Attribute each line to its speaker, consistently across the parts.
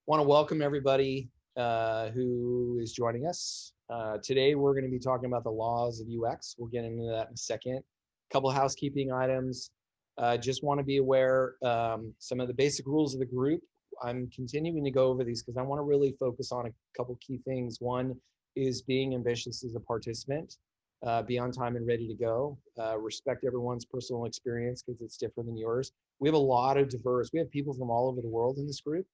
Speaker 1: Want to welcome everybody who is joining us. Today, we're going to be talking about the laws of UX. We'll get into that in a second. A couple of housekeeping items. Just want to be aware some of the basic rules of the group. I'm continuing to go over these because I want to really focus on a couple key things. One is being ambitious as a participant. Be on time and ready to go. Respect everyone's personal experience because it's different than yours. We have a lot of we have people from all over the world in this group,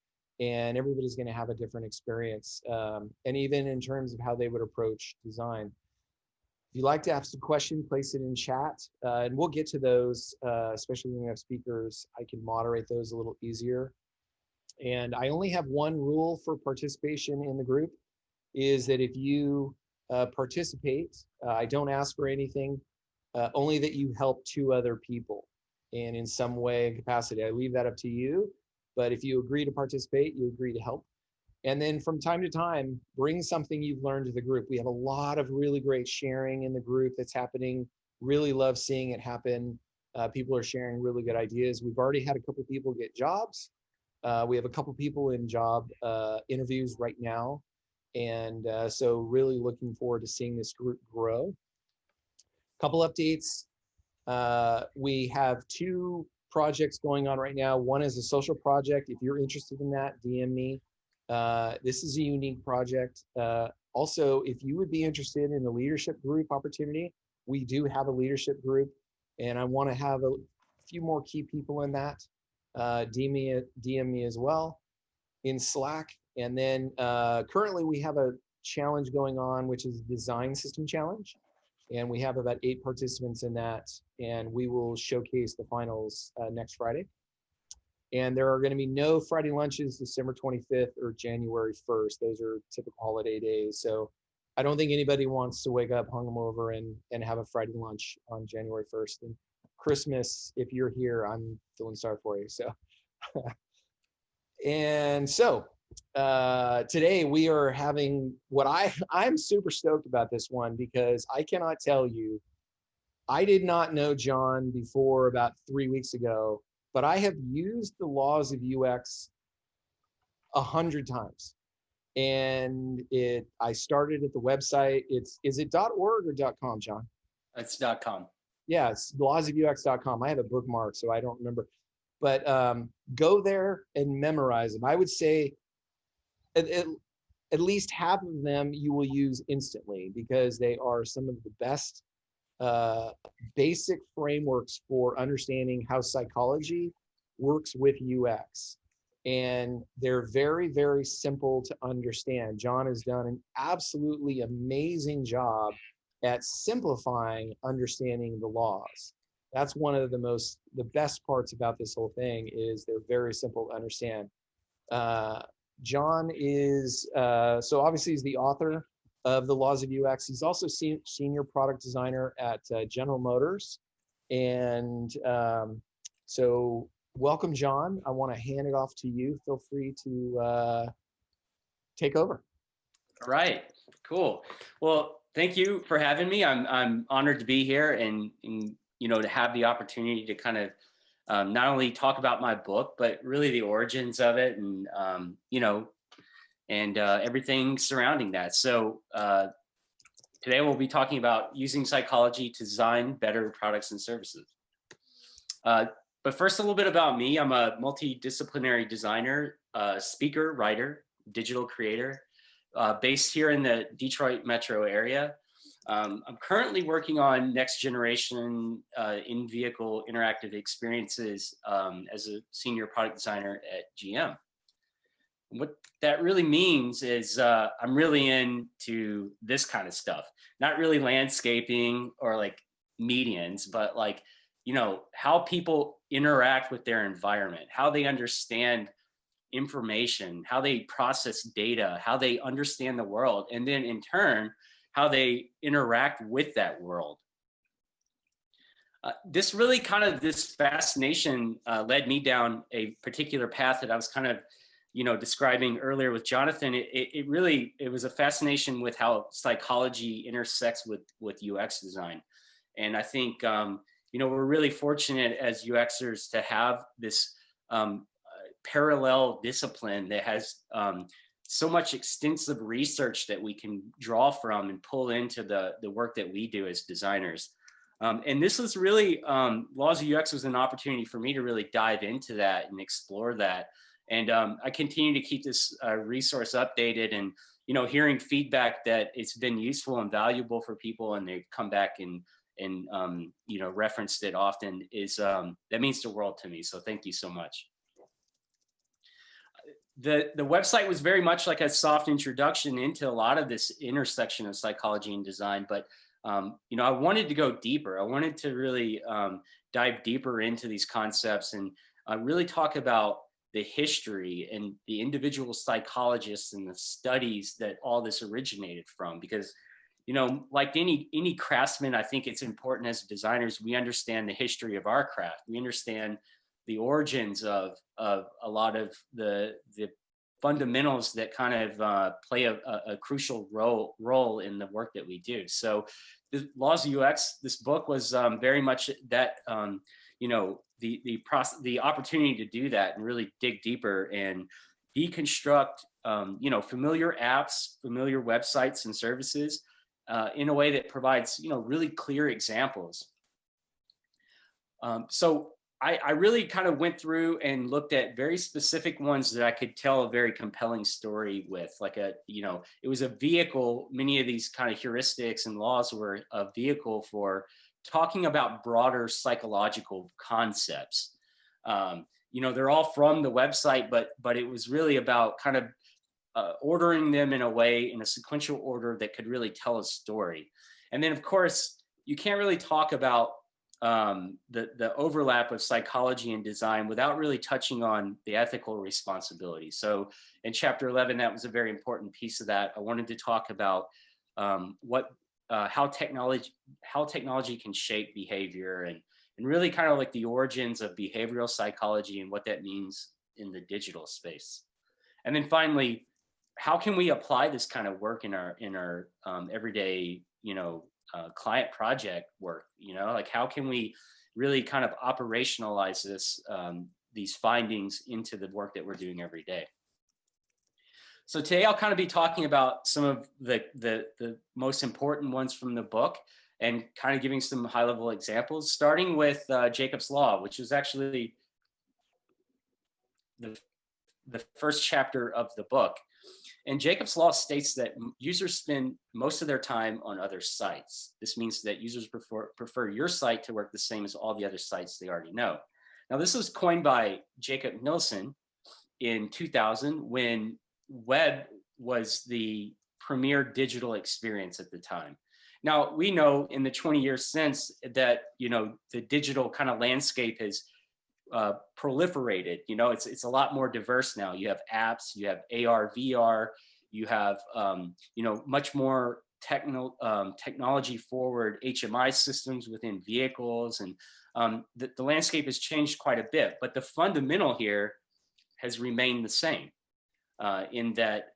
Speaker 1: and everybody's going to have a different experience. And even in terms of how they would approach design. If you'd like to ask a question, place it in chat, and we'll get to those, especially when we have speakers. I can moderate those a little easier. And I only have one rule for participation in the group, is that if you participate, I don't ask for anything, only that you help two other people and in some way and capacity. I leave that up to you, but if you agree to participate, you agree to help. And then from time to time, bring something you've learned to the group. We have a lot of really great sharing in the group that's happening. Really love seeing it happen. People are sharing really good ideas. We've already had a couple people get jobs. We have a couple people in job interviews right now. And so really looking forward to seeing this group grow. Couple updates. We have two projects going on right now. One is a social project. If you're interested in that, DM me. This is a unique project. Also, if you would be interested in the leadership group opportunity, we do have a leadership group, and I want to have a few more key people in that. DM me as well in Slack. And then currently we have a challenge going on, which is design system challenge. And we have about 8 participants in that, and we will showcase the finals next Friday. And there are going to be no Friday lunches December 25th or January 1st. Those are typical holiday days. So I don't think anybody wants to wake up hungover and have a Friday lunch on January 1st. And Christmas, if you're here, I'm feeling sorry for you. So, and so today we are having what I'm super stoked about this one, because I cannot tell you, I did not know Jon before about 3 weeks ago, but I have used the laws of UX 100 times. And I started at the website. Is it .org or .com, Jon?
Speaker 2: It's .com.
Speaker 1: Yeah, it's lawsofux.com. I have a bookmark, so I don't remember. But go there and memorize them. I would say at least half of them you will use instantly, because they are some of the best basic frameworks for understanding how psychology works with UX. And they're very, very simple to understand. Jon has done an absolutely amazing job at simplifying understanding the laws. That's one of the best parts about this whole thing, is they're very simple to understand. Jon is, so obviously he's the author of the Laws of UX. He's also senior product designer at General Motors. And so welcome, Jon. I want to hand it off to you. Feel free to take over.
Speaker 2: All right, cool. Well, thank you for having me. I'm honored to be here and to have the opportunity to kind of not only talk about my book, but really the origins of it, and everything surrounding that. So today we'll be talking about using psychology to design better products and services. But first, a little bit about me. I'm a multidisciplinary designer, speaker, writer, digital creator, based here in the Detroit metro area. I'm currently working on next generation in-vehicle interactive experiences as a senior product designer at GM. What that really means is I'm really into this kind of stuff, not really landscaping or like medians, but like, how people interact with their environment, how they understand information, how they process data, how they understand the world, and then in turn, how they interact with that world. This fascination led me down a particular path that I was kind of, describing earlier with Jonathan. It was a fascination with how psychology intersects with UX design. And I think, we're really fortunate as UXers to have this parallel discipline that has so much extensive research that we can draw from and pull into the work that we do as designers. And this was really, Laws of UX was an opportunity for me to really dive into that and explore that. And I continue to keep this resource updated, and, hearing feedback that it's been useful and valuable for people, and they come back and referenced it often, is that means the world to me. So thank you so much. The website was very much like a soft introduction into a lot of this intersection of psychology and design, but I wanted to go deeper. I wanted to really dive deeper into these concepts and really talk about the history and the individual psychologists and the studies that all this originated from. Because, like any craftsman, I think it's important as designers, we understand the history of our craft. We understand the origins of a lot of the fundamentals that kind of play a crucial role in the work that we do. So the Laws of UX, this book was very much that, the opportunity to do that and really dig deeper and deconstruct, familiar apps, familiar websites and services in a way that provides, really clear examples. So I really kind of went through and looked at very specific ones that I could tell a very compelling story with, like it was a vehicle. Many of these kind of heuristics and laws were a vehicle for talking about broader psychological concepts. They're all from the website, but it was really about kind of ordering them in a sequential order that could really tell a story. And then, of course, you can't really talk about the overlap of psychology and design without really touching on the ethical responsibility. So in chapter 11, that was a very important piece of that. I wanted to talk about how technology can shape behavior, and really kind of like the origins of behavioral psychology and what that means in the digital space. And then finally, how can we apply this kind of work in our everyday, client project work? Like how can we really kind of operationalize these findings into the work that we're doing every day? So today I'll kind of be talking about some of the most important ones from the book and kind of giving some high level examples, starting with Jacob's Law, which is actually the first chapter of the book. And Jacob's Law states that users spend most of their time on other sites. This means that users prefer your site to work the same as all the other sites they already know. Now, this was coined by Jakob Nielsen in 2000, when web was the premier digital experience at the time. Now, we know in the 20 years since that, the digital kind of landscape has proliferated. It's a lot more diverse now. You have apps, you have AR, VR, you have much more technology forward HMI systems within vehicles, and the landscape has changed quite a bit. But the fundamental here has remained the same, in that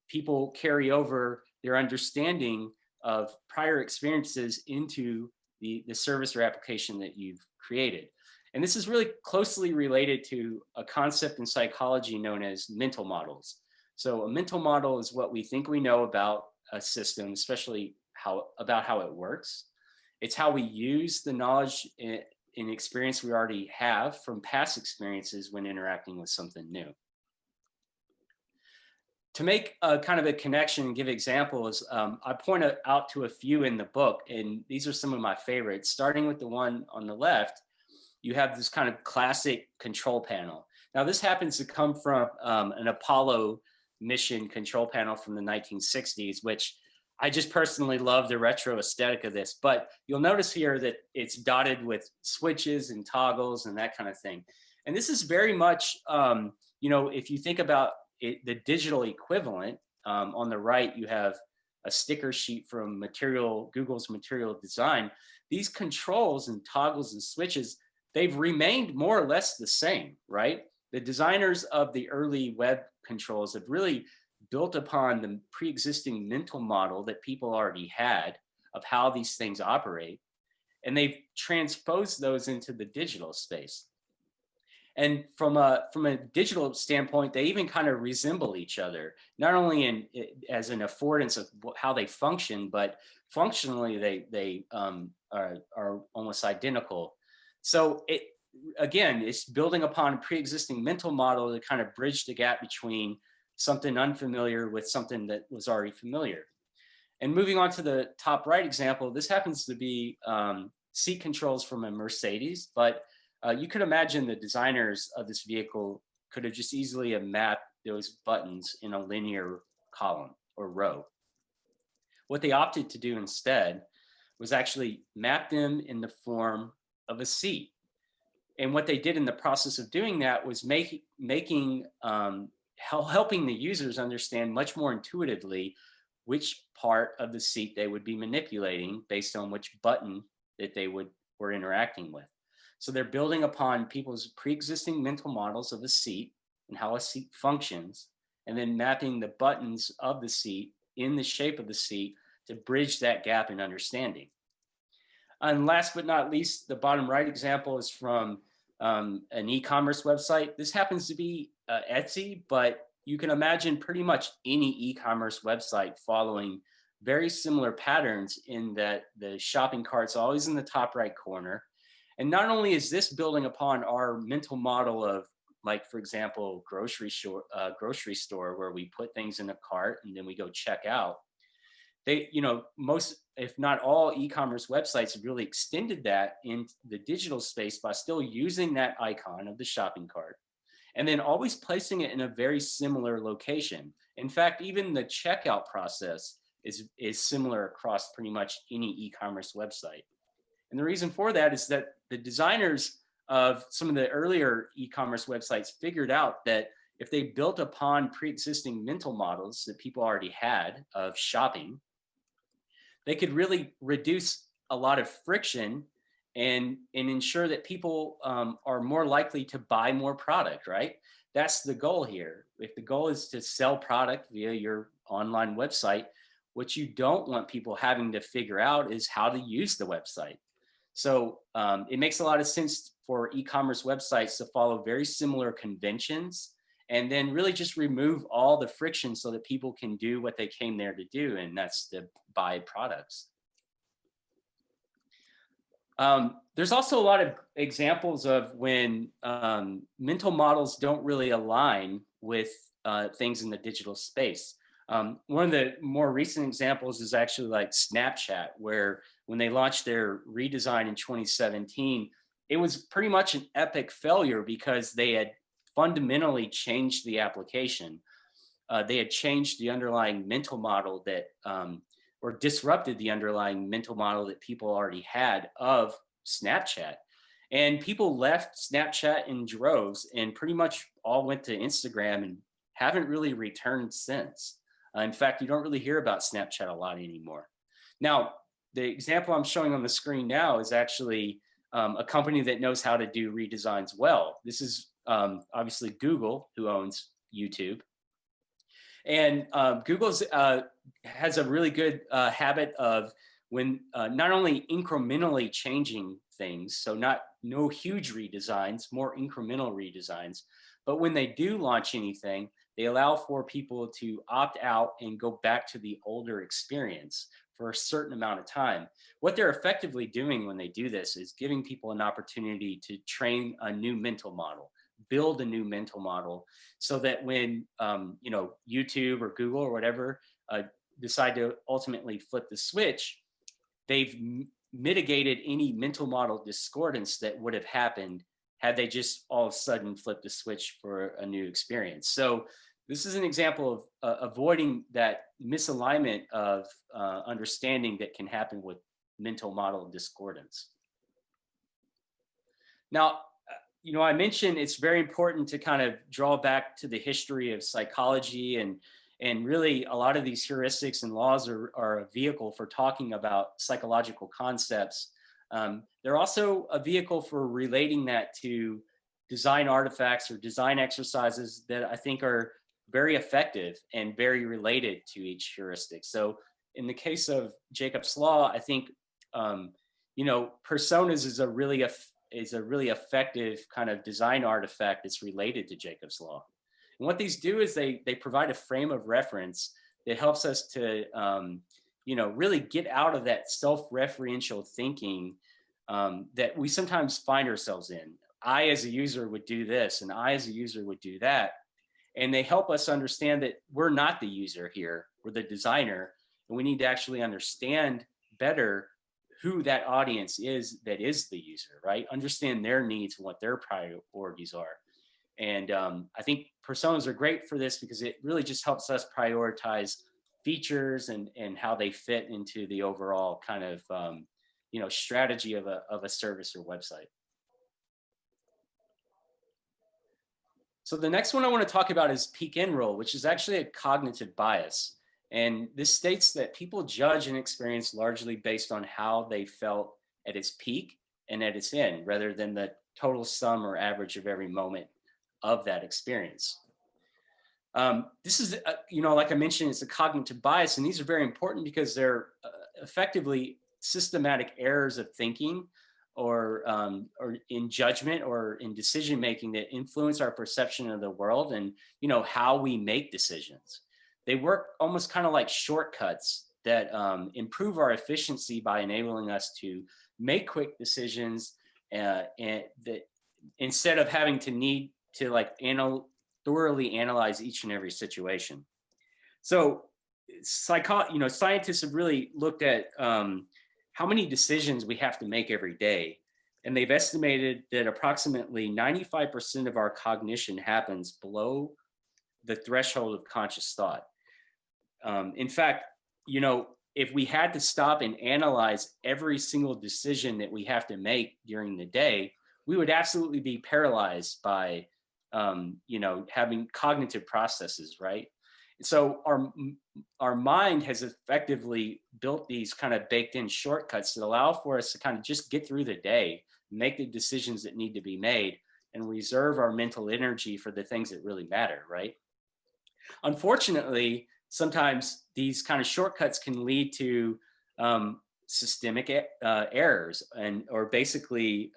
Speaker 2: people carry over their understanding of prior experiences into the service or application that you've created. And this is really closely related to a concept in psychology known as mental models. So a mental model is what we think we know about a system, especially about how it works. It's how we use the knowledge and experience we already have from past experiences when interacting with something new. To make a kind of a connection and give examples, I point out to a few in the book, and these are some of my favorites. Starting with the one on the left, you have this kind of classic control panel. Now, this happens to come from an Apollo mission control panel from the 1960s, which I just personally love the retro aesthetic of this. But you'll notice here that it's dotted with switches and toggles and that kind of thing. And this is very much, if you think about it, the digital equivalent, on the right, you have a sticker sheet from Google's material design. These controls and toggles and switches, they've remained more or less the same, right? The designers of the early web controls have really built upon the pre-existing mental model that people already had of how these things operate, and they've transposed those into the digital space. And from a digital standpoint, they even kind of resemble each other, not only as an affordance of how they function, but functionally they are almost identical. So again, it's building upon a pre-existing mental model to kind of bridge the gap between something unfamiliar with something that was already familiar. And moving on to the top right example, this happens to be seat controls from a Mercedes, but you could imagine the designers of this vehicle could have just easily have mapped those buttons in a linear column or row. What they opted to do instead was actually map them in the form of a seat. And what they did in the process of doing that was helping the users understand much more intuitively which part of the seat they would be manipulating based on which button that were interacting with. So they're building upon people's pre-existing mental models of a seat and how a seat functions, and then mapping the buttons of the seat in the shape of the seat to bridge that gap in understanding. And last but not least, the bottom right example is from an e-commerce website. This happens to be Etsy, but you can imagine pretty much any e-commerce website following very similar patterns in that the shopping cart's always in the top right corner. And not only is this building upon our mental model of, like, for example, grocery store where we put things in a cart and then we go check out. Most, if not all, e-commerce websites have really extended that in the digital space by still using that icon of the shopping cart and then always placing it in a very similar location. In fact, even the checkout process is similar across pretty much any e-commerce website. And the reason for that is that the designers of some of the earlier e-commerce websites figured out that if they built upon pre-existing mental models that people already had of shopping, they could really reduce a lot of friction and ensure that people are more likely to buy more product, right? That's the goal here. If the goal is to sell product via your online website, what you don't want people having to figure out is how to use the website. So it makes a lot of sense for e-commerce websites to follow very similar conventions and then really just remove all the friction so that people can do what they came there to do, and that's to buy products. There's also a lot of examples of when mental models don't really align with things in the digital space. One of the more recent examples is actually like Snapchat, where when they launched their redesign in 2017, it was pretty much an epic failure because they had fundamentally changed the application. They had changed the underlying mental model that, or disrupted the underlying mental model that people already had of Snapchat. And people left Snapchat in droves and pretty much all went to Instagram and haven't really returned since. In fact, you don't really hear about Snapchat a lot anymore. Now, the example I'm showing on the screen now is actually a company that knows how to do redesigns well. This is obviously Google, who owns YouTube. And Google has a really good habit of when not only incrementally changing things, so no huge redesigns, more incremental redesigns, but when they do launch anything, they allow for people to opt out and go back to the older experience for a certain amount of time. What they're effectively doing when they do this is giving people an opportunity to train a new mental model, build a new mental model, so that when YouTube or Google or whatever decide to ultimately flip the switch, they've mitigated any mental model discordance that would have happened had they just all of a sudden flipped the switch for a new experience. So this is an example of avoiding that misalignment of understanding that can happen with mental model discordance. Now, I mentioned it's very important to kind of draw back to the history of psychology, and really a lot of these heuristics and laws are a vehicle for talking about psychological concepts. They're also a vehicle for relating that to design artifacts or design exercises that I think are very effective and very related to each heuristic. So in the case of Jacob's law, I think, personas is a really is a really effective kind of design artifact that's related to Jacob's law. And what these do is they provide a frame of reference that helps us to really get out of that self-referential thinking that we sometimes find ourselves in. I as a user would do this, and I as a user would do that. And they help us understand that we're not the user here, we're the designer, and we need to actually understand better who that audience is that is the user, right? Understand their needs and what their priorities are. And I think personas are great for this because it really just helps us prioritize features and how they fit into the overall kind of strategy of a service or website. So the next one I want to talk about is peak end role, which is actually a cognitive bias. And this states that people judge an experience largely based on how they felt at its peak and at its end, rather than the total sum or average of every moment of that experience. This is, like I mentioned, it's a cognitive bias, and these are very important because they're effectively systematic errors of thinking or in judgment or in decision making that influence our perception of the world and how we make decisions. They work almost kind of like shortcuts that improve our efficiency by enabling us to make quick decisions and that instead of having to need to thoroughly analyze each and every situation. So scientists have really looked at how many decisions we have to make every day. And they've estimated that approximately 95% of our cognition happens below the threshold of conscious thought. In fact, if we had to stop and analyze every single decision that we have to make during the day, we would absolutely be paralyzed by, having cognitive processes, right? So our mind has effectively built these kind of baked in shortcuts that allow for us to kind of just get through the day, make the decisions that need to be made, and reserve our mental energy for the things that really matter, right? Unfortunately, sometimes these kind of shortcuts can lead to systemic errors or basically,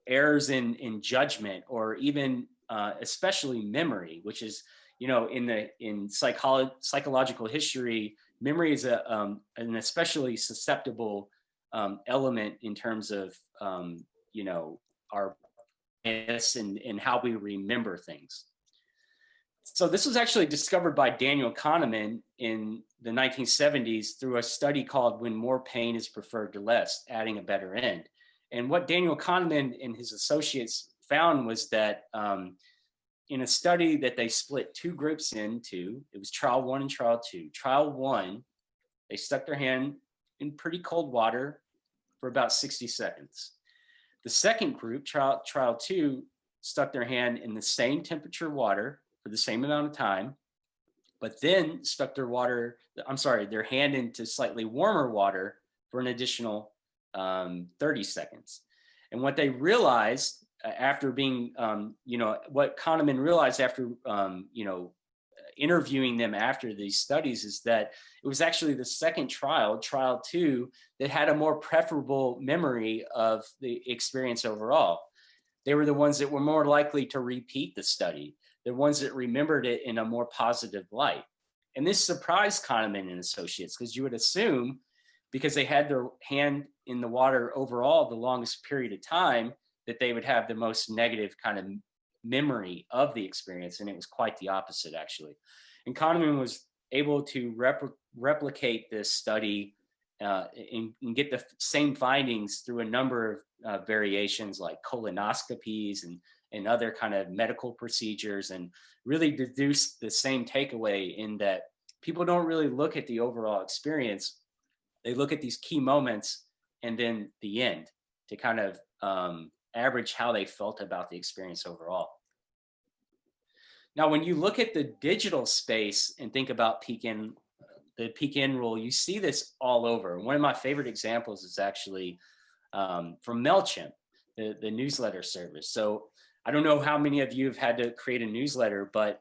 Speaker 2: errors in judgment or even especially memory, which is, in psychological history, memory is an especially susceptible element in terms of, our bias and how we remember things. So this was actually discovered by Daniel Kahneman in the 1970s through a study called When More Pain is Preferred to Less, Adding a Better End. And what Daniel Kahneman and his associates found was that in a study that they split two groups into, it was trial 1 and trial 2. Trial 1, they stuck their hand in pretty cold water for about 60 seconds. The second group, trial 2, stuck their hand in the same temperature water for the same amount of time, but then stuck their hand into slightly warmer water for an additional 30 seconds. And what they realized after being, what Kahneman realized after, interviewing them after these studies is that it was actually the second trial 2, that had a more preferable memory of the experience overall. They were the ones that were more likely to repeat the study, the ones that remembered it in a more positive light. And this surprised Kahneman and associates, because you would assume, because they had their hand in the water overall the longest period of time, that they would have the most negative kind of memory of the experience. And it was quite the opposite, actually. And Kahneman was able to replicate this study and get the same findings through a number of variations like colonoscopies and other kind of medical procedures, and really deduce the same takeaway in that people don't really look at the overall experience. They look at these key moments and then the end to kind of average how they felt about the experience overall. Now, when you look at the digital space and think about the peak end rule, you see this all over. One of my favorite examples is actually from MailChimp, the newsletter service. So I don't know how many of you have had to create a newsletter, but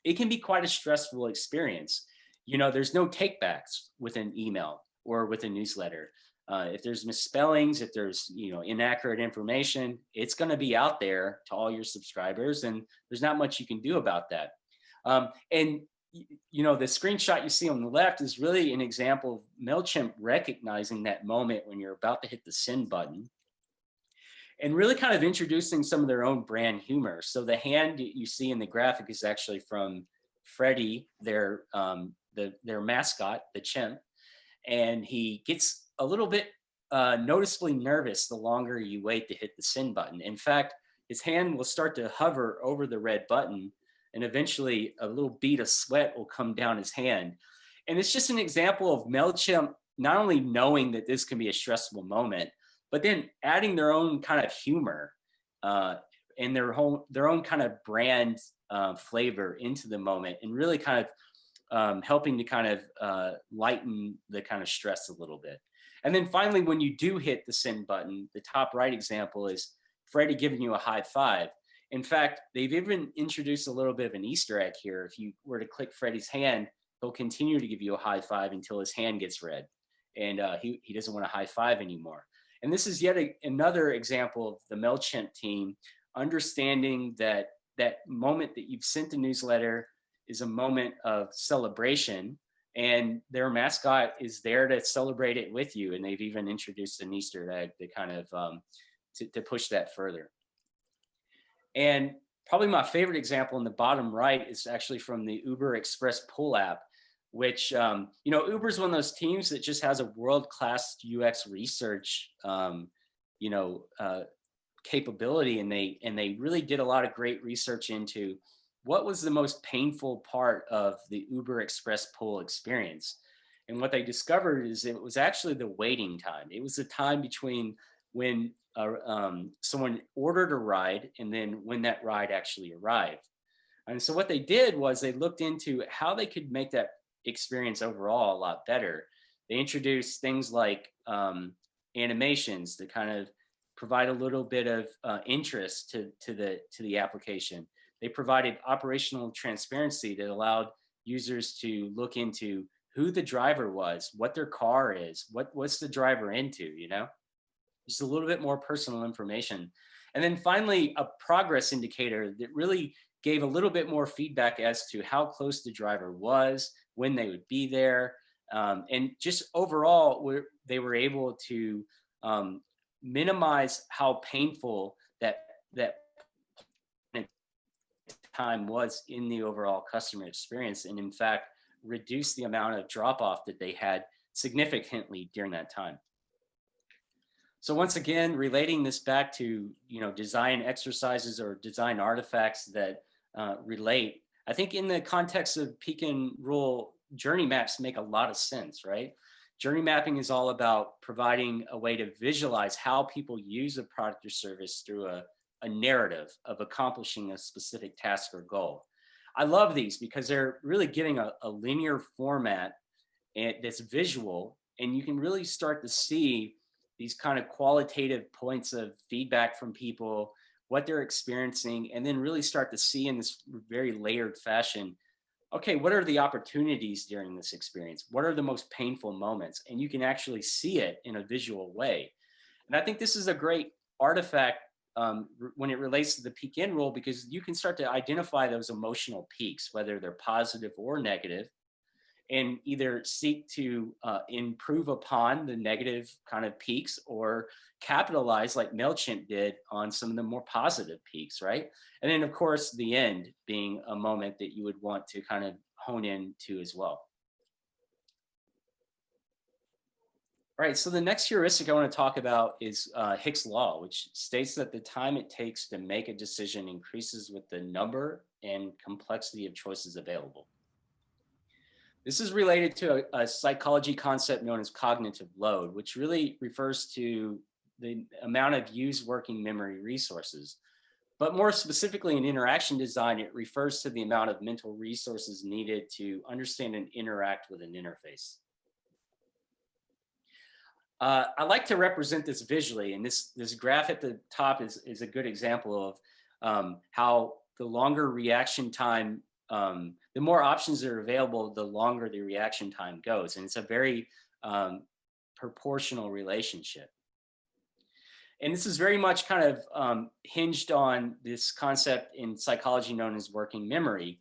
Speaker 2: it can be quite a stressful experience. There's no takebacks with an email or with a newsletter. If there's misspellings, if there's inaccurate information, it's going to be out there to all your subscribers, and there's not much you can do about that. And the screenshot you see on the left is really an example of MailChimp recognizing that moment when you're about to hit the send button and really kind of introducing some of their own brand humor. So the hand you see in the graphic is actually from Freddie, their mascot, the chimp, and he gets a little bit noticeably nervous the longer you wait to hit the send button. In fact, his hand will start to hover over the red button, and eventually a little bead of sweat will come down his hand. And it's just an example of MailChimp not only knowing that this can be a stressful moment, but then adding their own kind of humor and their own kind of brand flavor into the moment, and really kind of helping to kind of lighten the kind of stress a little bit. And then finally, when you do hit the send button, the top right example is Freddie giving you a high five. In fact, they've even introduced a little bit of an Easter egg here. If you were to click Freddie's hand, he'll continue to give you a high five until his hand gets red, and he doesn't want a high five anymore. And this is yet another example of the MailChimp team understanding that that moment that you've sent the newsletter is a moment of celebration, and their mascot is there to celebrate it with you. And they've even introduced an Easter egg to kind of to push that further. And probably my favorite example in the bottom right is actually from the Uber Express Pull app, which, Uber is one of those teams that just has a world-class UX research, capability. And they really did a lot of great research into what was the most painful part of the Uber Express Pull experience. And what they discovered is it was actually the waiting time. It was the time between when someone ordered a ride and then when that ride actually arrived. And so what they did was they looked into how they could make that experience overall a lot better. They introduced things like animations to kind of provide a little bit of interest to the application. They provided operational transparency that allowed users to look into who the driver was, what their car is, what's the driver into, just a little bit more personal information. And then finally, a progress indicator that really gave a little bit more feedback as to how close the driver was, when they would be there. And just overall, they were able to minimize how painful that time was in the overall customer experience, and in fact, reduce the amount of drop-off that they had significantly during that time. So once again, relating this back to design exercises or design artifacts that relate, I think in the context of peak and rule, journey maps make a lot of sense, right? Journey mapping is all about providing a way to visualize how people use a product or service through a narrative of accomplishing a specific task or goal. I love these because they're really giving a linear format that's visual, and you can really start to see these kind of qualitative points of feedback from people, what they're experiencing, and then really start to see in this very layered fashion, okay, what are the opportunities during this experience? What are the most painful moments? And you can actually see it in a visual way. And I think this is a great artifact when it relates to the peak in rule, because you can start to identify those emotional peaks, whether they're positive or negative, and either seek to improve upon the negative kind of peaks or capitalize like MailChimp did on some of the more positive peaks, right? And then of course, the end being a moment that you would want to kind of hone in to as well. All right, so the next heuristic I want to talk about is Hick's law, which states that the time it takes to make a decision increases with the number and complexity of choices available. This is related to a psychology concept known as cognitive load, which really refers to the amount of used working memory resources. But more specifically in interaction design, it refers to the amount of mental resources needed to understand and interact with an interface. I like to represent this visually, and this graph at the top is a good example of how the longer reaction time, the more options that are available, the longer the reaction time goes. And it's a very proportional relationship. And this is very much kind of hinged on this concept in psychology known as working memory,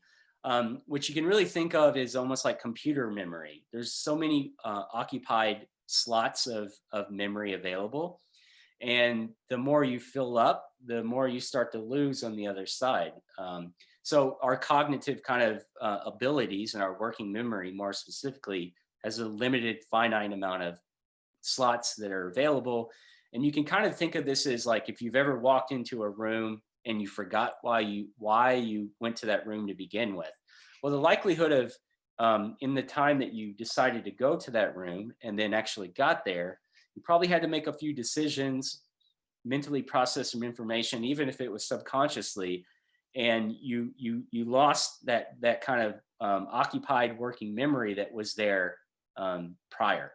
Speaker 2: which you can really think of as almost like computer memory. There's so many occupied slots of memory available. And the more you fill up, the more you start to lose on the other side. So our cognitive kind of abilities and our working memory more specifically has a limited finite amount of slots that are available. And you can kind of think of this as like if you've ever walked into a room and you forgot why you went to that room to begin with. Well, the likelihood of in the time that you decided to go to that room and then actually got there, you probably had to make a few decisions, mentally process some information, even if it was subconsciously, and you lost that kind of occupied working memory that was there prior.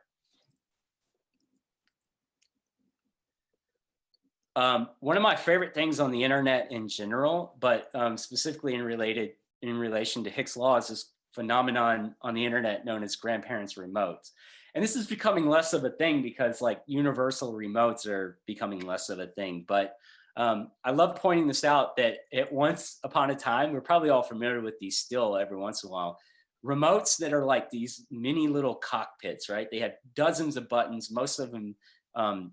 Speaker 2: One of my favorite things on the internet in general, but specifically in relation to Hick's law, is this phenomenon on the internet known as grandparents' remotes. And this is becoming less of a thing because like universal remotes are becoming less of a thing. But I love pointing this out that at once upon a time, we're probably all familiar with these still every once in a while, remotes that are like these mini little cockpits, right? They have dozens of buttons. Most of them,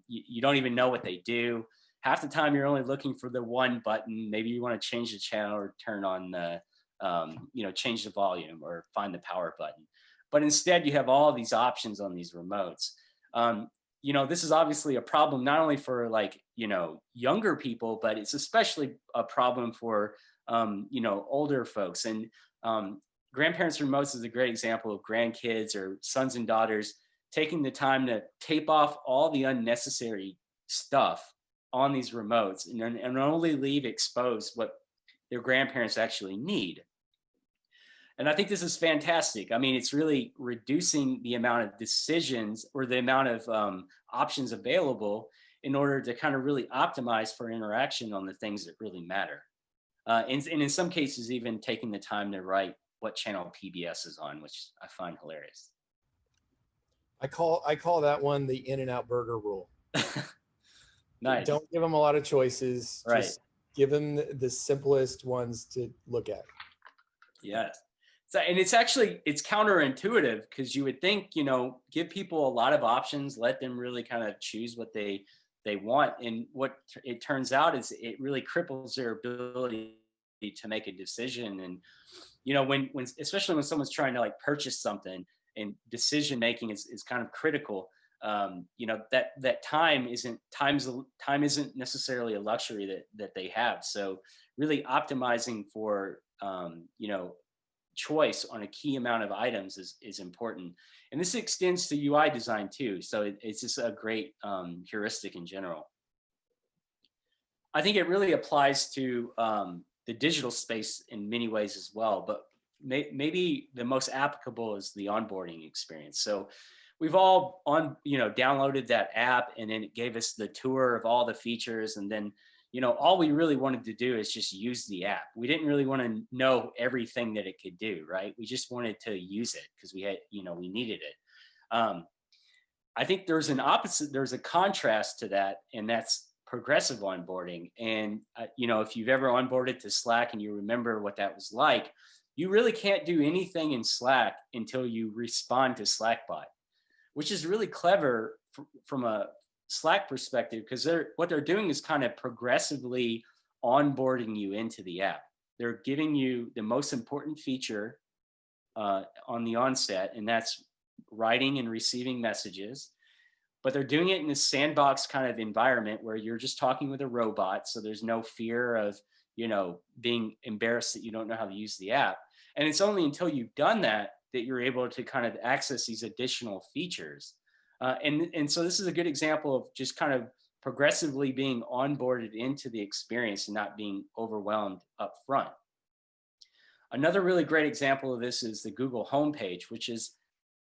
Speaker 2: you don't even know what they do. Half the time you're only looking for the one button. Maybe you want to change the channel or turn on the, change the volume or find the power button. But instead you have all these options on these remotes. This is obviously a problem, not only for like, younger people, but it's especially a problem for, older folks. And grandparents' remotes is a great example of grandkids or sons and daughters taking the time to tape off all the unnecessary stuff on these remotes and only leave exposed what their grandparents actually need. And I think this is fantastic. I mean, it's really reducing the amount of decisions or the amount of options available in order to kind of really optimize for interaction on the things that really matter. And in some cases, even taking the time to write what channel PBS is on, which I find hilarious.
Speaker 1: I call that one the In-N-Out Burger rule.
Speaker 2: Nice.
Speaker 1: Don't give them a lot of choices.
Speaker 2: Right.
Speaker 1: Just give them the simplest ones to look at.
Speaker 2: Yes. So, and it's counterintuitive because you would think, give people a lot of options, let them really kind of choose what they want. And what it turns out is it really cripples their ability to make a decision. And, when especially when someone's trying to like purchase something and decision making is kind of critical. That time isn't necessarily a luxury that they have. So really optimizing for, choice on a key amount of items is important. And this extends to UI design too. So it's just a great heuristic in general. I think it really applies to the digital space in many ways as well, but maybe the most applicable is the onboarding experience. So we've all downloaded that app, and then it gave us the tour of all the features. And then, all we really wanted to do is just use the app. We didn't really want to know everything that it could do, right? We just wanted to use it because we had, we needed it. I think there's a contrast to that, and that's progressive onboarding. And, if you've ever onboarded to Slack and you remember what that was like, you really can't do anything in Slack until you respond to Slackbot, which is really clever from a Slack perspective, because what they're doing is kind of progressively onboarding you into the app. They're giving you the most important feature on the onset, and that's writing and receiving messages. But they're doing it in this sandbox kind of environment where you're just talking with a robot. So there's no fear of, being embarrassed that you don't know how to use the app. And it's only until you've done that you're able to kind of access these additional features. And so this is a good example of just kind of progressively being onboarded into the experience and not being overwhelmed up front. Another really great example of this is the Google homepage, which has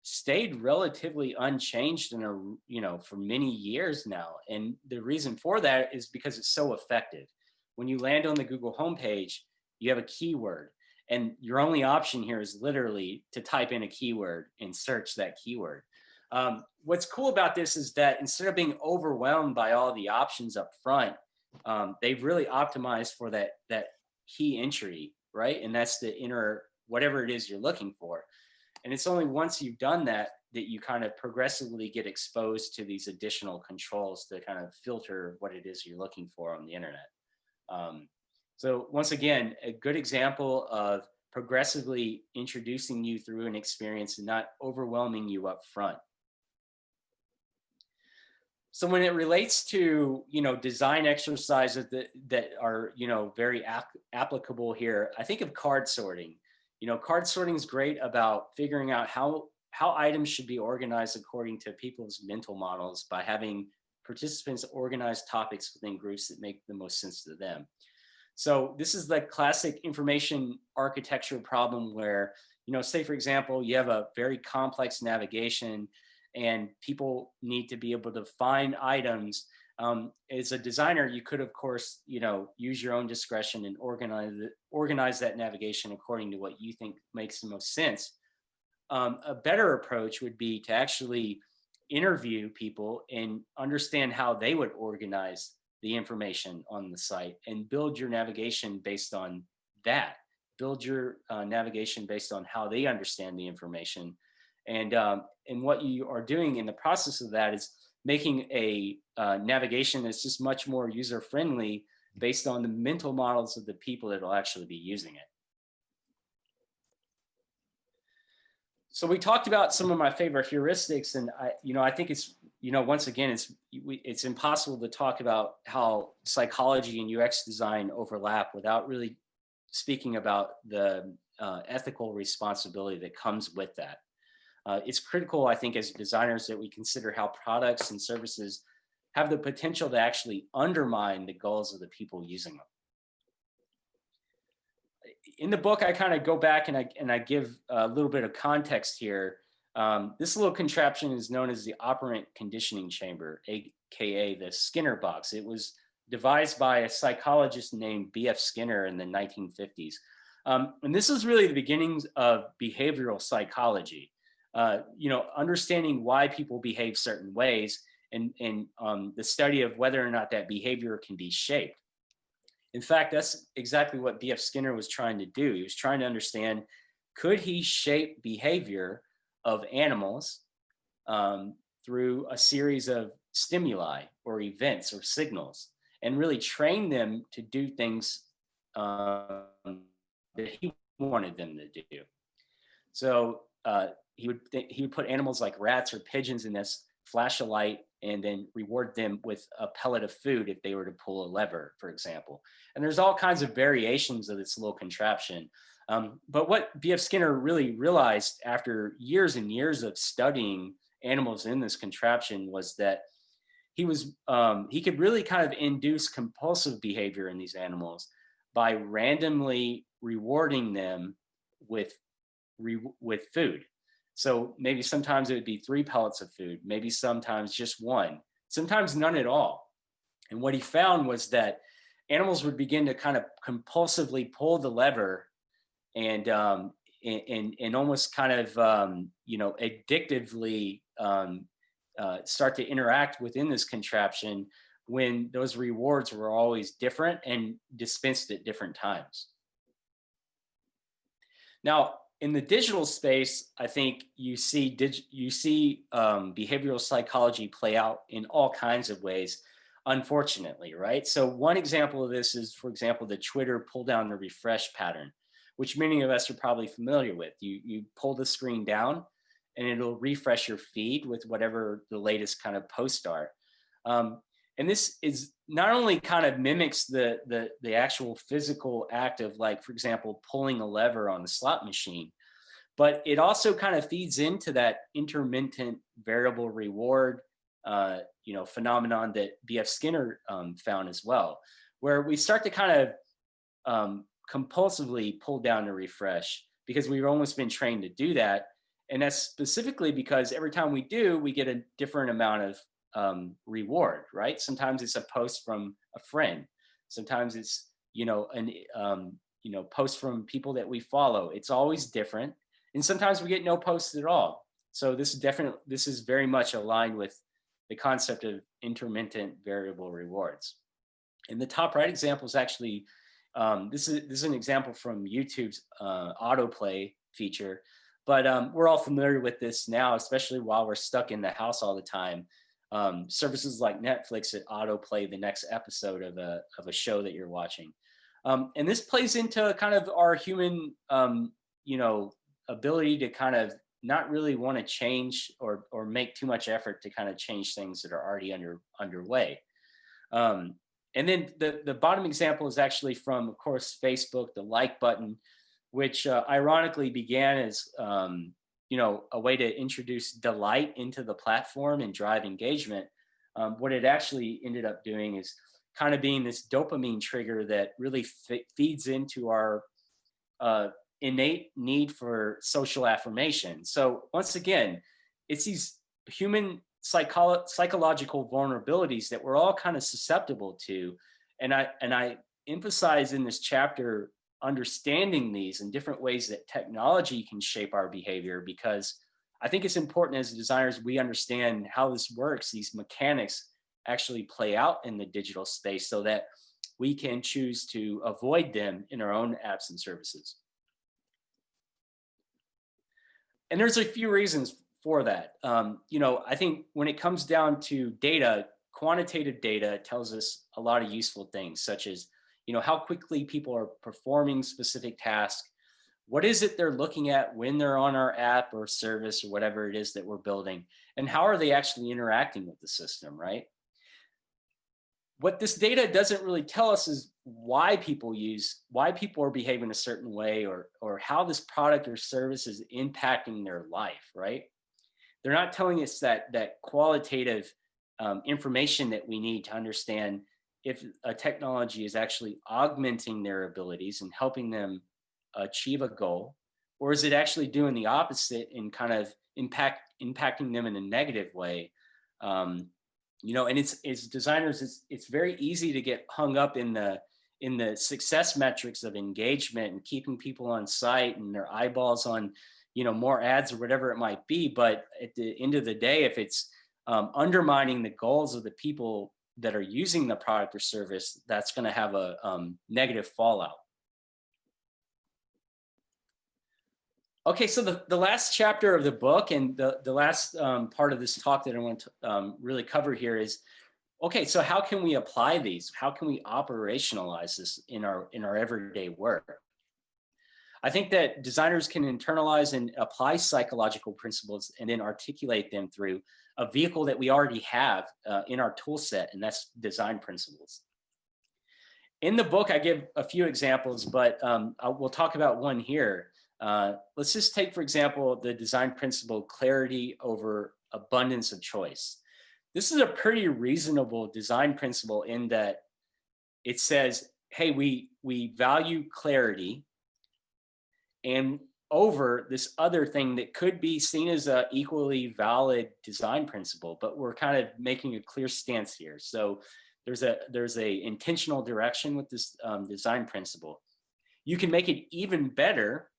Speaker 2: stayed relatively unchanged for many years now. And the reason for that is because it's so effective. When you land on the Google homepage, you have a keyword. And your only option here is literally to type in a keyword and search that keyword. What's cool about this is that instead of being overwhelmed by all the options up front, they've really optimized for that key entry, right? And that's the inner, whatever it is you're looking for. And it's only once you've done that that you kind of progressively get exposed to these additional controls to kind of filter what it is you're looking for on the internet. So once again, a good example of progressively introducing you through an experience and not overwhelming you up front. So when it relates to, design exercises that are, very applicable here, I think of card sorting. Card sorting is great about figuring out how items should be organized according to people's mental models by having participants organize topics within groups that make the most sense to them. So this is the classic information architecture problem where, say for example, you have a very complex navigation and people need to be able to find items. As a designer, you could, of course, use your own discretion and organize that navigation according to what you think makes the most sense. A better approach would be to actually interview people and understand how they would organize the information on the site and build your navigation based on that. Build your navigation based on how they understand the information. And what you are doing in the process of that is making a navigation that's just much more user-friendly based on the mental models of the people that will actually be using it. So we talked about some of my favorite heuristics, and I think it's, once again, it's impossible to talk about how psychology and UX design overlap without really speaking about the ethical responsibility that comes with that. It's critical, I think, as designers that we consider how products and services have the potential to actually undermine the goals of the people using them. In the book, I kind of go back and I give a little bit of context here. This little contraption is known as the operant conditioning chamber, aka the Skinner box. It was devised by a psychologist named B.F. Skinner in the 1950s. And this is really the beginnings of behavioral psychology. Understanding why people behave certain ways and the study of whether or not that behavior can be shaped. In fact, that's exactly what B.F. Skinner was trying to do. He was trying to understand, could he shape behavior of animals through a series of stimuli or events or signals and really train them to do things that he wanted them to do. So he would put animals like rats or pigeons in this, flash a light, and then reward them with a pellet of food if they were to pull a lever, for example. And there's all kinds of variations of this little contraption. But what B.F. Skinner really realized after years and years of studying animals in this contraption was that he could really kind of induce compulsive behavior in these animals by randomly rewarding them with food. So maybe sometimes it would be 3 pellets of food, maybe sometimes just 1, sometimes none at all. And what he found was that animals would begin to kind of compulsively pull the lever and almost kind of, addictively start to interact within this contraption when those rewards were always different and dispensed at different times. Now, in the digital space, I think you see behavioral psychology play out in all kinds of ways, unfortunately, right? So one example of this is, for example, the Twitter pull down the refresh pattern, which many of us are probably familiar with. You pull the screen down and it'll refresh your feed with whatever the latest kind of posts are. And this is not only kind of mimics the actual physical act of, like, for example, pulling a lever on the slot machine, but it also kind of feeds into that intermittent variable reward phenomenon that B.F. Skinner found as well, where we start to kind of compulsively pull down the refresh because we've almost been trained to do that. And that's specifically because every time we do, we get a different amount of reward, right? Sometimes it's a post from a friend. Sometimes it's, posts from people that we follow. It's always different. And sometimes we get no posts at all. So this is very much aligned with the concept of intermittent variable rewards. And the top right example is actually, this is an example from YouTube's autoplay feature, but we're all familiar with this now, especially while we're stuck in the house all the time. Services like Netflix that autoplay the next episode of a show that you're watching. And this plays into kind of our human, ability to kind of not really want to change or make too much effort to kind of change things that are already underway. And then the bottom example is actually from, of course, Facebook, the like button, which ironically began as a way to introduce delight into the platform and drive engagement. What it actually ended up doing is kind of being this dopamine trigger that really feeds into our innate need for social affirmation. So once again, it's these human psychological vulnerabilities that we're all kind of susceptible to. And I emphasize in this chapter understanding these and different ways that technology can shape our behavior, because I think it's important as designers we understand how this works, these mechanics actually play out in the digital space, so that we can choose to avoid them in our own apps and services. And there's a few reasons for that. I think when it comes down to data, quantitative data tells us a lot of useful things, such as, how quickly people are performing specific tasks. What is it they're looking at when they're on our app or service or whatever it is that we're building? And how are they actually interacting with the system, right? What this data doesn't really tell us is why people are behaving a certain way, or how this product or service is impacting their life, right? They're not telling us that qualitative information that we need to understand if a technology is actually augmenting their abilities and helping them achieve a goal, or is it actually doing the opposite and kind of impacting them in a negative way. And it's designers, it's very easy to get hung up in the success metrics of engagement and keeping people on site and their eyeballs on more ads or whatever it might be. But at the end of the day, if it's undermining the goals of the people that are using the product or service, that's going to have a negative fallout. Okay, so the last chapter of the book and the last part of this talk that I want to really cover here is, okay, so how can we apply these? How can we operationalize this in our everyday work? I think that designers can internalize and apply psychological principles and then articulate them through a vehicle that we already have in our tool set, and that's design principles. In the book, I give a few examples, but we'll talk about one here. Let's just take, for example, the design principle, clarity over abundance of choice. This is a pretty reasonable design principle in that it says, hey, we value clarity and over this other thing that could be seen as an equally valid design principle, but we're kind of making a clear stance here. So there's a intentional direction with this design principle. You can make it even better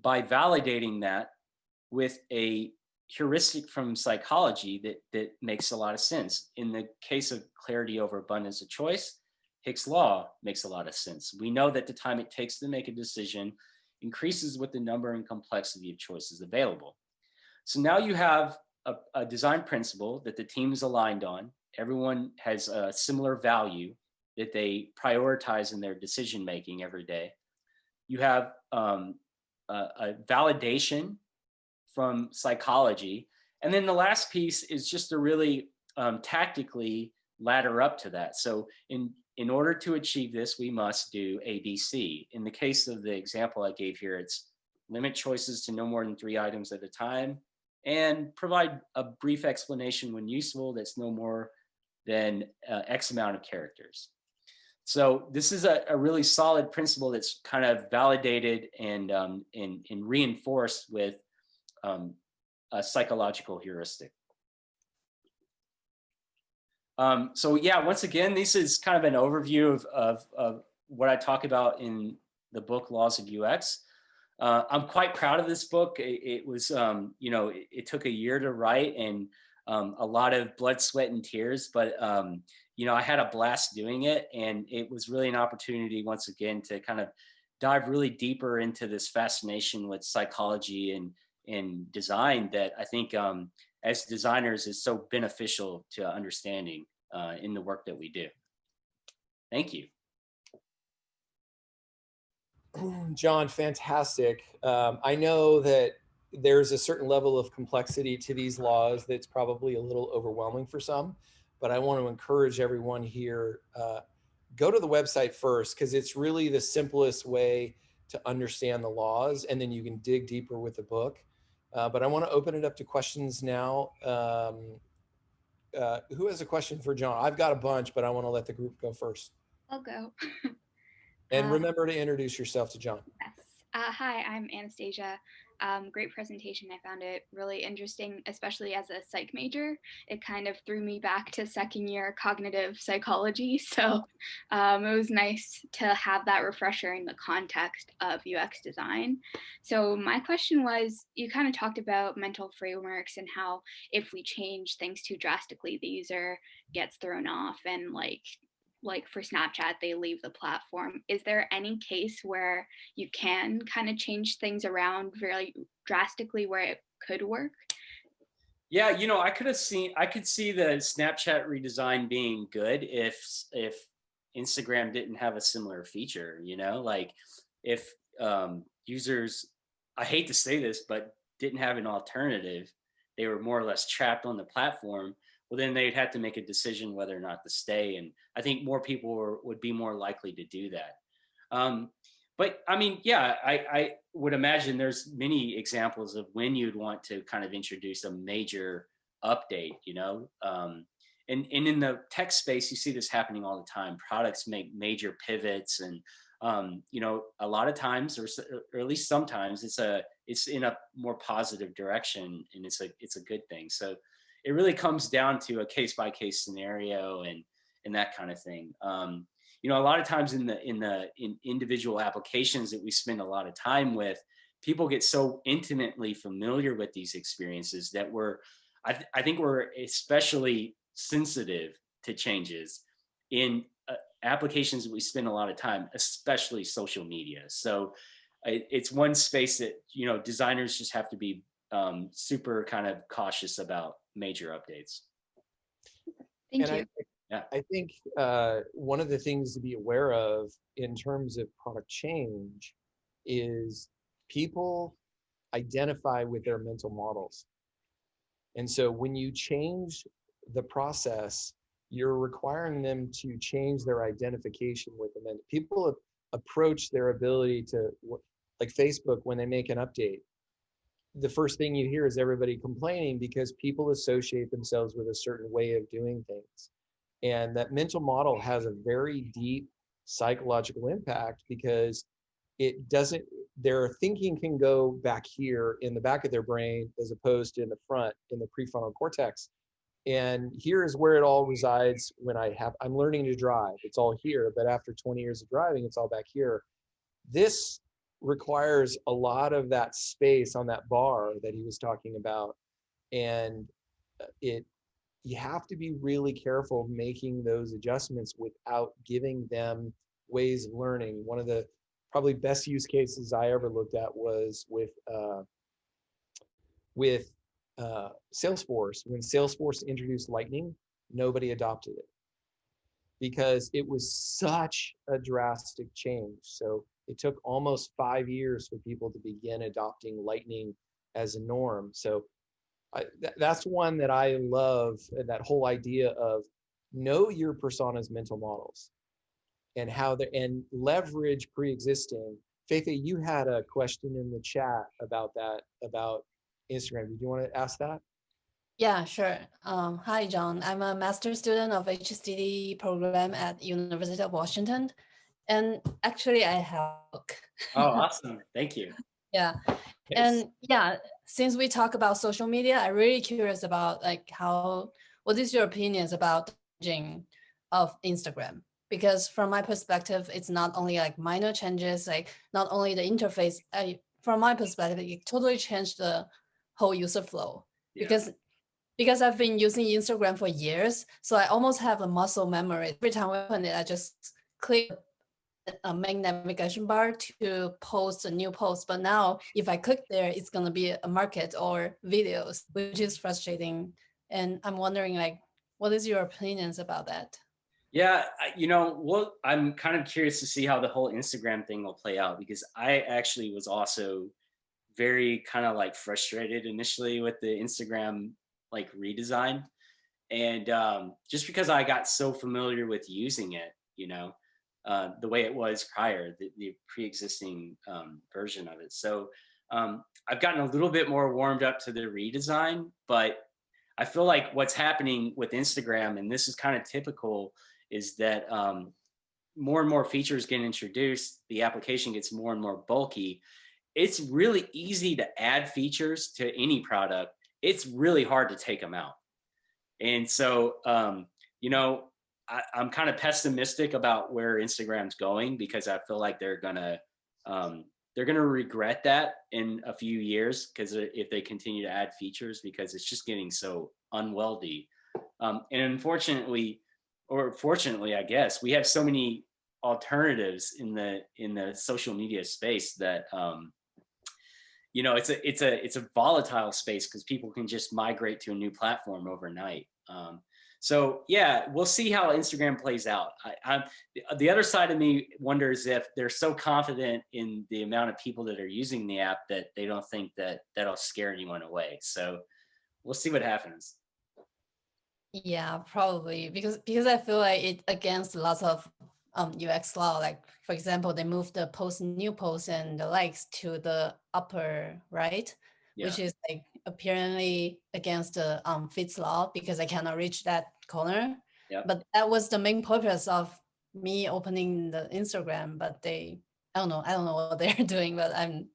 Speaker 2: by validating that with a heuristic from psychology that makes a lot of sense. In the case of clarity over abundance of choice, Hick's law makes a lot of sense. We know that the time it takes to make a decision increases with the number and complexity of choices available. So now you have a design principle that the team is aligned on. Everyone has a similar value that they prioritize in their decision-making every day. You have a validation from psychology. And then the last piece is just to really tactically ladder up to that. So in order to achieve this, we must do ABC. In the case of the example I gave here, it's limit choices to no more than 3 items at a time and provide a brief explanation when useful that's no more than X amount of characters. So this is a really solid principle that's kind of validated and reinforced with a psychological heuristic. So yeah, once again, this is kind of an overview of what I talk about in the book Laws of UX. I'm quite proud of this book. It was, it took a year to write and a lot of blood, sweat, and tears, but I had a blast doing it, and it was really an opportunity once again to kind of dive really deeper into this fascination with psychology and design that I think as designers is so beneficial to understanding in the work that we do. Thank you.
Speaker 1: Jon, fantastic. I know that there's a certain level of complexity to these laws that's probably a little overwhelming for some, but I want to encourage everyone here, go to the website first, because it's really the simplest way to understand the laws, and then you can dig deeper with the book. But I want to open it up to questions now. Who has a question for Jon? I've got a bunch, but I want to let the group go first.
Speaker 3: I'll go.
Speaker 1: And remember to introduce yourself to Jon.
Speaker 3: Yes. Hi, I'm Anastasia. Great presentation. I found it really interesting, especially as a psych major. It kind of threw me back to second year cognitive psychology. So it was nice to have that refresher in the context of UX design. So my question was, you kind of talked about mental frameworks and how if we change things too drastically, the user gets thrown off, and like for Snapchat, they leave the platform. Is there any case where you can kind of change things around very drastically where it could work?
Speaker 2: Yeah, I could see the Snapchat redesign being good if Instagram didn't have a similar feature, like if users, I hate to say this, but didn't have an alternative, they were more or less trapped on the platform, well, then they'd have to make a decision whether or not to stay. And I think more people would be more likely to do that. But I mean, yeah, I would imagine there's many examples of when you'd want to kind of introduce a major update, and in the tech space, you see this happening all the time. Products make major pivots, and a lot of times, or at least sometimes, it's in a more positive direction, and it's a good thing. So it really comes down to a case by case scenario and that kind of thing. A lot of times in individual applications that we spend a lot of time with, people get so intimately familiar with these experiences that I think we're especially sensitive to changes in applications that we spend a lot of time, especially social media. So it's one space that, designers just have to be super kind of cautious about major updates.
Speaker 3: Thank you.
Speaker 1: I think one of the things to be aware of in terms of product change is people identify with their mental models. And so when you change the process, you're requiring them to change their identification with them. And people approach their ability to, like Facebook, when they make an update, the first thing you hear is everybody complaining because people associate themselves with a certain way of doing things. And that mental model has a very deep psychological impact because their thinking can go back here in the back of their brain as opposed to in the front, in the prefrontal cortex. And here is where it all resides when I'm learning to drive. It's all here, but after 20 years of driving, it's all back here. This requires a lot of that space on that bar that he was talking about. And you have to be really careful making those adjustments without giving them ways of learning. One of the probably best use cases I ever looked at was with Salesforce. When Salesforce introduced Lightning, nobody adopted it because it was such a drastic change. So it took almost 5 years for people to begin adopting Lightning as a norm. So that's one that I love, that whole idea of know your persona's mental models and and leverage pre-existing. Faith, you had a question in the chat about that, about Instagram. Did you want to ask that?
Speaker 4: Yeah, sure. Hi, Jon. I'm a master's student of HSTD program at University of Washington. And actually I have a book.
Speaker 2: Oh, awesome. Thank you.
Speaker 4: Yeah.
Speaker 1: Yes.
Speaker 4: And yeah, since we talk about social media, I'm really curious about what is your opinions about changing of Instagram? Because from my perspective, it's not only like minor changes, like not only the interface. from my perspective, it totally changed the whole user flow.
Speaker 2: Yeah.
Speaker 4: Because I've been using Instagram for years, so I almost have a muscle memory. Every time I open it, I just click a main navigation bar to post a new post. But now if I click there, it's going to be a market or videos, which is frustrating. And I'm wondering, like, what is your opinions about that?
Speaker 2: Yeah, I'm kind of curious to see how the whole Instagram thing will play out, because I actually was also very kind of like frustrated initially with the Instagram like redesign. And just because I got so familiar with using it, the way it was prior, the pre-existing version of it. So I've gotten a little bit more warmed up to the redesign, but I feel like what's happening with Instagram, and this is kind of typical, is that more and more features get introduced, the application gets more and more bulky. It's really easy to add features to any product. It's really hard to take them out. And so, I'm kind of pessimistic about where Instagram's going, because I feel like they're gonna regret that in a few years, because if they continue to add features, because it's just getting so unwieldy. And unfortunately, or fortunately, I guess, we have so many alternatives in the social media space that it's a volatile space, because people can just migrate to a new platform overnight. So yeah, we'll see how Instagram plays out. The other side of me wonders if they're so confident in the amount of people that are using the app that they don't think that that'll scare anyone away. So we'll see what happens.
Speaker 4: Yeah, probably because I feel like it against lots of UX law. Like, for example, they moved the new post and the likes to the upper right, which is like apparently against the fits law, because I cannot reach that corner. But that was the main purpose of me opening the Instagram. But I don't know what they're doing, but I'm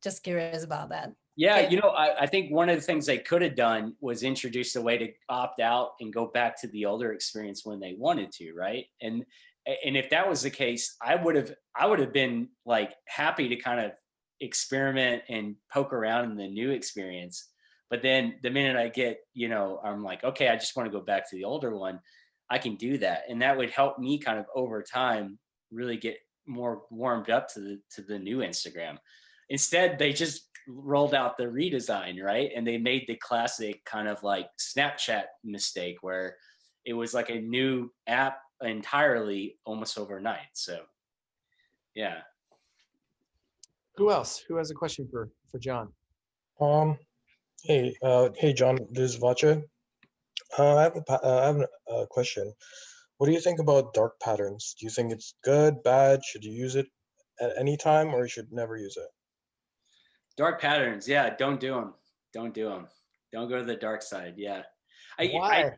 Speaker 4: just curious about that.
Speaker 2: Yeah, I think one of the things they could have done was introduce a way to opt out and go back to the older experience when they wanted to, right? And if that was the case, I would have been like happy to kind of experiment and poke around in the new experience. But then the minute I get, I'm like, okay, I just want to go back to the older one, I can do that. And that would help me kind of over time really get more warmed up to the new Instagram. Instead, they just rolled out the redesign, right? And they made the classic kind of like Snapchat mistake, where it was like a new app entirely almost overnight. So yeah.
Speaker 1: Who else? Who has a question for Jon?
Speaker 5: Hey Jon, this is Vacha. I have a question. What do you think about dark patterns? Do you think it's good, bad? Should you use it at any time, or you should never use it?
Speaker 2: Dark patterns, yeah, don't do them. Don't do them. Don't go to the dark side. Yeah.
Speaker 1: Why?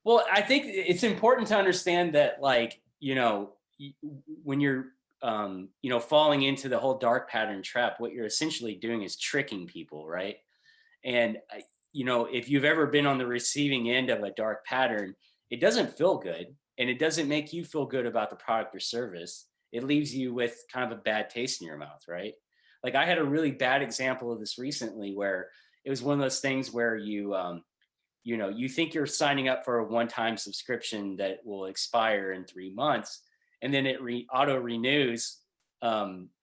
Speaker 2: Well, I think it's important to understand that, like, when you're, falling into the whole dark pattern trap, what you're essentially doing is tricking people, right? And, if you've ever been on the receiving end of a dark pattern, it doesn't feel good, and it doesn't make you feel good about the product or service. It leaves you with kind of a bad taste in your mouth, right? Like, I had a really bad example of this recently, where it was one of those things where you think you're signing up for a one-time subscription that will expire in 3 months, and then it auto renews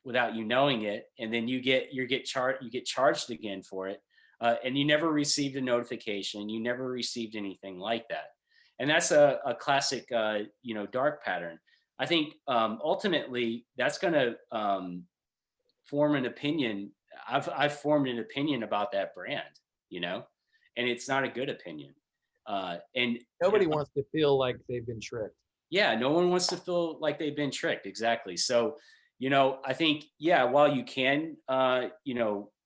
Speaker 2: without you knowing it, and then you get charged again for it, and you never received a notification, you never received anything like that, and that's a classic dark pattern. I think ultimately that's going to form an opinion. I've formed an opinion about that brand, and it's not a good opinion. And
Speaker 1: nobody wants to feel like they've been tricked.
Speaker 2: Yeah, no one wants to feel like they've been tricked. Exactly. So, I think, yeah, while you can,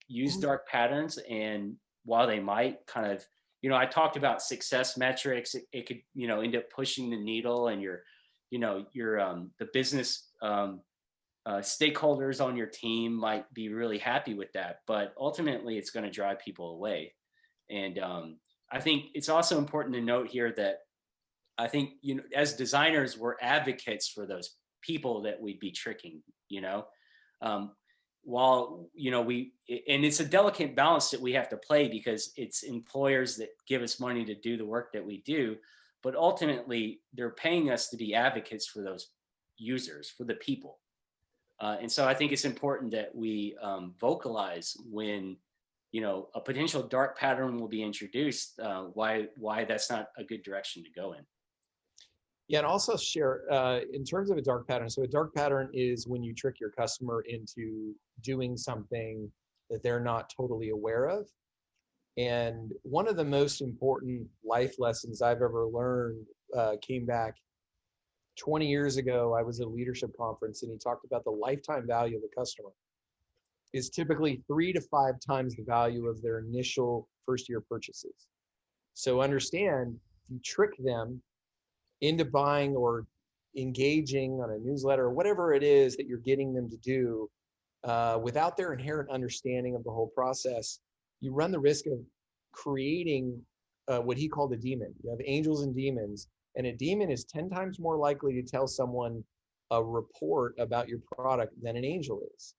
Speaker 2: use dark patterns, and while they might kind of, I talked about success metrics, it could, end up pushing the needle, and the business stakeholders on your team might be really happy with that, but ultimately it's going to drive people away. And I think it's also important to note here that I think, as designers, we're advocates for those people that we'd be tricking. while, and it's a delicate balance that we have to play, because it's employers that give us money to do the work that we do, but ultimately they're paying us to be advocates for those users, for the people. And so I think it's important that we vocalize when, a potential dark pattern will be introduced, why that's not a good direction to go in.
Speaker 1: Yeah, and also share in terms of a dark pattern. So a dark pattern is when you trick your customer into doing something that they're not totally aware of. And one of the most important life lessons I've ever learned came back 20 years ago. I was at a leadership conference, and he talked about the lifetime value of a customer is typically 3 to 5 times the value of their initial first year purchases. So understand, if you trick them into buying or engaging on a newsletter or whatever it is that you're getting them to do, without their inherent understanding of the whole process, you run the risk of creating what he called a demon. You have angels and demons, and a demon is 10 times more likely to tell someone a report about your product than an angel is.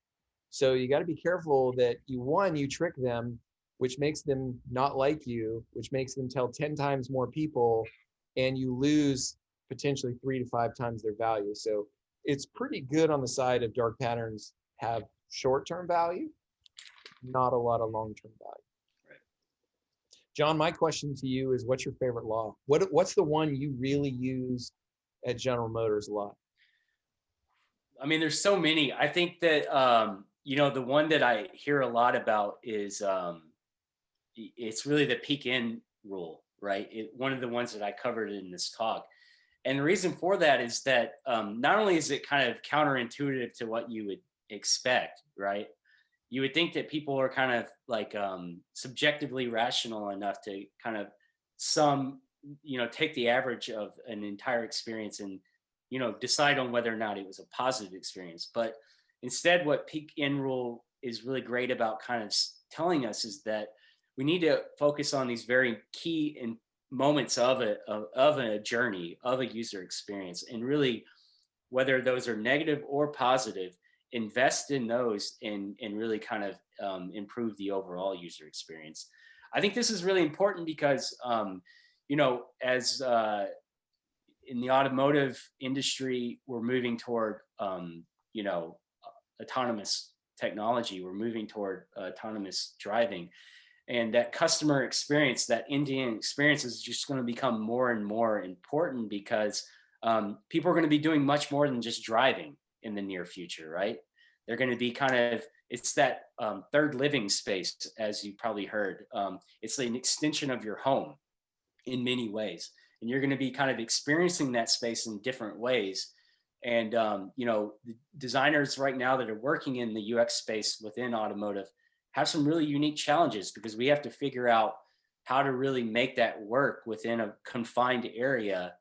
Speaker 1: So you got to be careful that you trick them, which makes them not like you, which makes them tell 10 times more people, and you lose potentially 3 to 5 times their value. So it's pretty good on the side of dark patterns have short-term value, not a lot of long-term value.
Speaker 2: Right.
Speaker 1: John, my question to you is, what's your favorite law? What's the one you really use at General Motors a lot?
Speaker 2: I mean, there's so many. I think that, the one that I hear a lot about is, it's really the peak in rule, right? One of the ones that I covered in this talk. And the reason for that is that not only is it kind of counterintuitive to what you would expect, right? You would think that people are kind of like subjectively rational enough to kind of take the average of an entire experience and, decide on whether or not it was a positive experience. But instead, what peak in rule is really great about kind of telling us is that we need to focus on these very key moments of a journey, of a user experience, and really, whether those are negative or positive, invest in those and really kind of improve the overall user experience. I think this is really important because, as in the automotive industry, we're moving toward, autonomous technology. We're moving toward autonomous driving. And that customer experience, that end-to-end experience, is just going to become more and more important because people are going to be doing much more than just driving in the near future, right? They're going to be it's that third living space, as you probably heard. It's an extension of your home in many ways. And you're going to be kind of experiencing that space in different ways. And, the designers right now that are working in the UX space within automotive have some really unique challenges, because we have to figure out how to really make that work within a confined area,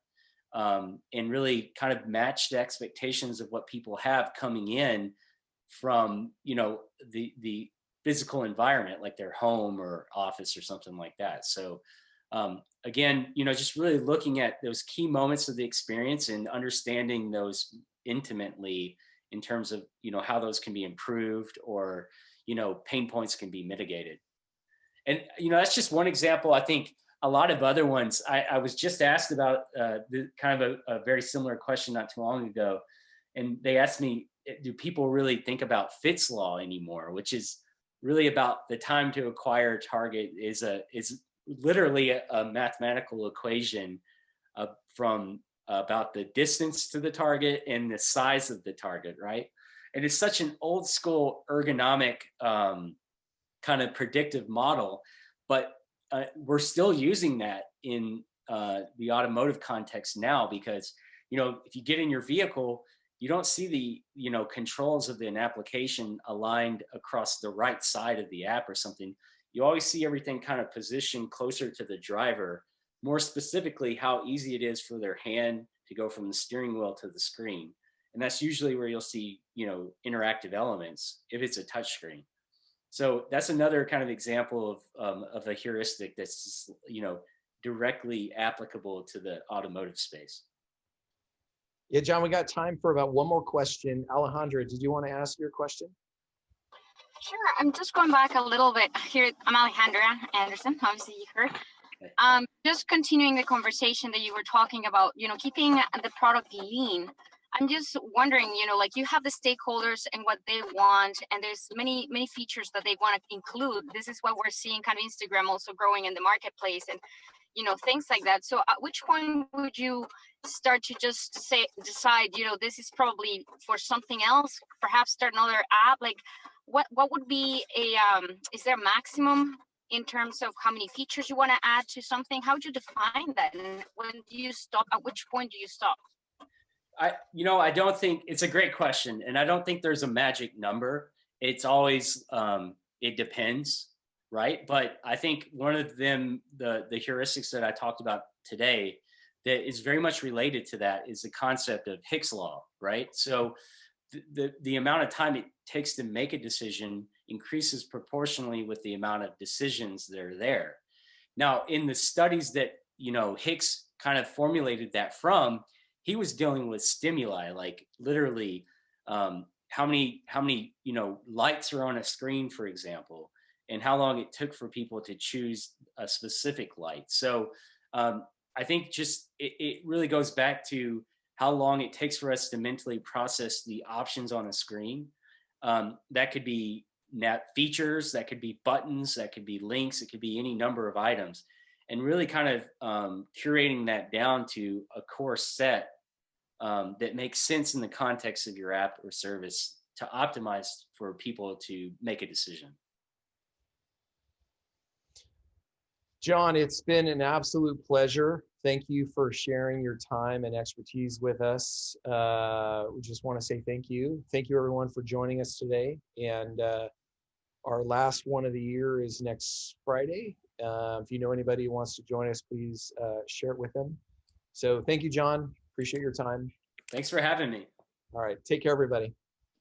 Speaker 2: and really kind of match the expectations of what people have coming in from, the physical environment, like their home or office or something like that. So again, just really looking at those key moments of the experience and understanding those intimately in terms of, how those can be improved, or pain points can be mitigated. And, that's just one example. I think a lot of other ones, I was just asked about the kind of a very similar question not too long ago. And they asked me, do people really think about Fitts law anymore? Which is really about the time to acquire target is literally a mathematical equation from about the distance to the target and the size of the target, right? And it's such an old school ergonomic kind of predictive model, but we're still using that in the automotive context now, because, if you get in your vehicle, you don't see the, controls of an application aligned across the right side of the app or something. You always see everything kind of positioned closer to the driver, more specifically how easy it is for their hand to go from the steering wheel to the screen. And that's usually where you'll see, interactive elements if it's a touch screen. So that's another kind of example of a heuristic that's, directly applicable to the automotive space.
Speaker 1: Yeah, John, we got time for about one more question. Alejandra, did you want to ask your question?
Speaker 6: Sure. I'm just going back a little bit here. I'm Alejandra Anderson. Obviously, you heard. Just continuing the conversation that you were talking about, keeping the product lean. I'm just wondering, like you have the stakeholders and what they want, and there's many features that they want to include. This is what we're seeing kind of Instagram also growing in the marketplace and, things like that. So at which point would you start to just decide, this is probably for something else, perhaps start another app? Like what would be is there a maximum in terms of how many features you want to add to something? How would you define that? And when do you stop? At which point do you stop?
Speaker 2: I don't think it's a great question, and I don't think there's a magic number. It's always it depends, right? But I think one of them, the heuristics that I talked about today, that is very much related to that is the concept of Hick's law, right? So the amount of time it takes to make a decision increases proportionally with the amount of decisions that are there. Now, in the studies that Hick's kind of formulated that from, he was dealing with stimuli, like literally how many lights are on a screen, for example, and how long it took for people to choose a specific light. So I think just it really goes back to how long it takes for us to mentally process the options on a screen. That could be features, that could be buttons, that could be links, it could be any number of items, and really kind of curating that down to a core set that makes sense in the context of your app or service to optimize for people to make a decision.
Speaker 1: Jon, it's been an absolute pleasure. Thank you for sharing your time and expertise with us. We just want to say thank you. Thank you, everyone, for joining us today. And our last one of the year is next Friday. If you know anybody who wants to join us, please share it with them. So thank you, Jon. Appreciate your time.
Speaker 2: Thanks for having me.
Speaker 1: All right. Take care, everybody.